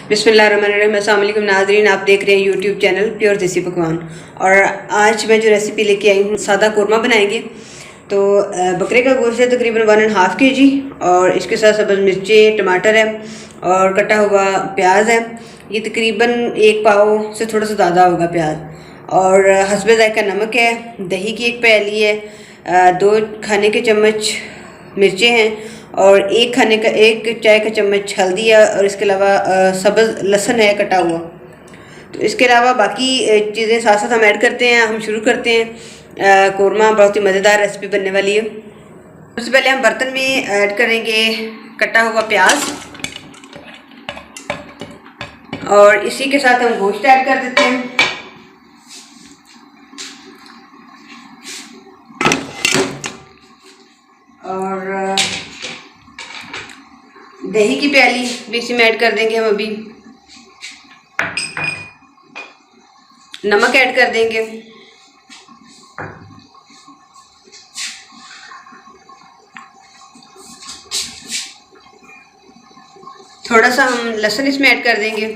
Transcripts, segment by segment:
बिस्मिल्लाहिर्रहमानिर्रहीम। अस्सलाम वालेकुम नाज़रीन, आप देख रहे हैं यूट्यूब चैनल प्योर देसी पकवान। और आज मैं जो रेसिपी लेके आई हूँ, सादा कौरमा बनाएंगे। तो बकरे का गोश्त है तकरीबन 1.5 kg, और इसके साथ सब्ज़ मिर्चें, टमाटर है और कटा हुआ प्याज है। ये तकरीबन 1 पाव से थोड़ा सा ज़्यादा होगा प्याज। और हस्बे ज़ायका नमक है, दही की 1 प्याली है, 2 खाने के चम्मच मिर्चें हैं और 1 चाय का चम्मच हल्दी है, और इसके अलावा सब्ज़ लहसुन है कटा हुआ। तो इसके अलावा बाकी चीज़ें साथ साथ हम ऐड करते हैं। हम शुरू करते हैं। कौरमा बहुत ही मज़ेदार रेसिपी बनने वाली है। सबसे पहले हम बर्तन में ऐड करेंगे कटा हुआ प्याज, और इसी के साथ हम गोश्त ऐड कर देते हैं। और दही की प्याली भी इसी में ऐड कर देंगे हम। अभी नमक ऐड कर देंगे। थोड़ा सा हम लहसुन इसमें ऐड कर देंगे।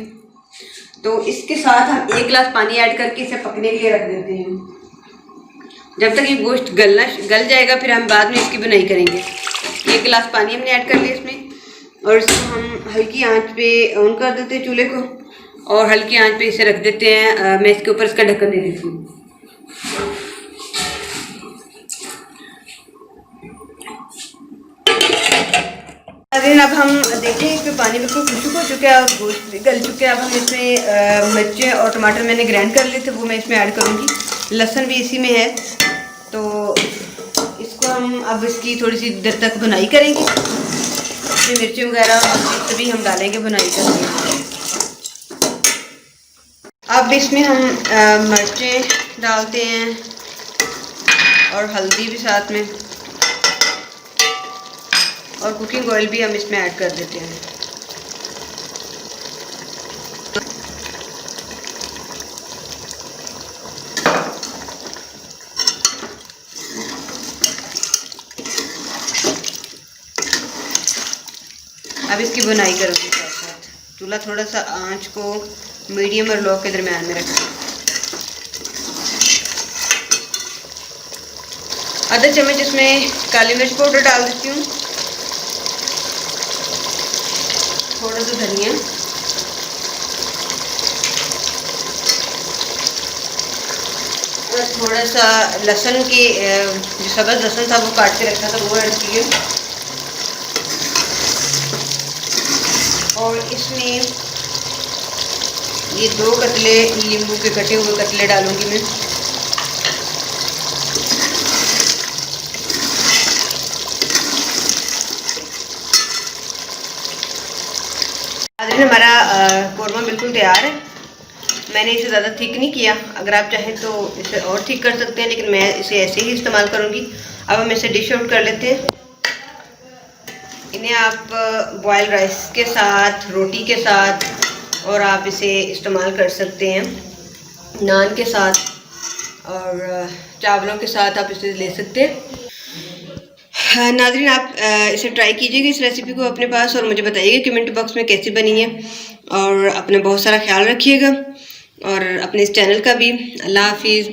तो इसके साथ हम 1 गिलास पानी ऐड करके इसे पकने के लिए रख देते हैं। जब तक ये गोश्त गल जाएगा, फिर हम बाद में इसकी बुनाई करेंगे। 1 गिलास पानी हमने ऐड कर लिया इसमें, और इसको हम हल्की आंच पे ऑन कर देते हैं चूल्हे को, और हल्की आंच पे इसे रख देते हैं। मैं इसके ऊपर इसका ढक्कन दे देती हूँ। अब हम देखें कि पानी बिल्कुल खुशक हो चुका है और गोश्त भी गल चुका है। अब हम इसमें मिर्चें और टमाटर मैंने ग्राइंड कर लिए थे, वो मैं इसमें ऐड करूँगी। लहसुन भी इसी में है। तो इसको हम अब इसकी थोड़ी सी देर तक बुनाई करेंगे। मिर्ची वगैरह सभी हम डालेंगे बुनाई करके। अब इसमें हम मिर्चें डालते हैं और हल्दी भी साथ में, और कुकिंग ऑयल भी हम इसमें ऐड कर देते हैं। अब इसकी बुनाई करूँगी साथ साथ। चूल्हा थोड़ा सा आंच को मीडियम और लो के दरमियान में रखें। आधा चम्मच इसमें काली मिर्च पाउडर डाल देती हूँ, थोड़ा सा धनिया, और थोड़ा सा लहसुन की जो सब्ज़ लहसुन था वो काट के रखा था वो ऐड किए। और इसमें ये 2 कतले नींबू के कटे हुए कतले डालूंगी मैं। हमारा कौरमा बिल्कुल तैयार है। मैंने इसे ज़्यादा थिक नहीं किया। अगर आप चाहें तो इसे और थिक कर सकते हैं, लेकिन मैं इसे ऐसे ही इस्तेमाल करूँगी। अब हम इसे डिश आउट कर लेते हैं। इन्हें आप बॉयल राइस के साथ, रोटी के साथ, और आप इसे इस्तेमाल कर सकते हैं नान के साथ और चावलों के साथ आप इसे ले सकते हैं। नाज़रीन, आप इसे ट्राई कीजिएगा इस रेसिपी को अपने पास, और मुझे बताइएगा कमेंट बॉक्स में कैसी बनी है। और अपना बहुत सारा ख्याल रखिएगा, और अपने इस चैनल का भी। अल्लाह हाफिज़।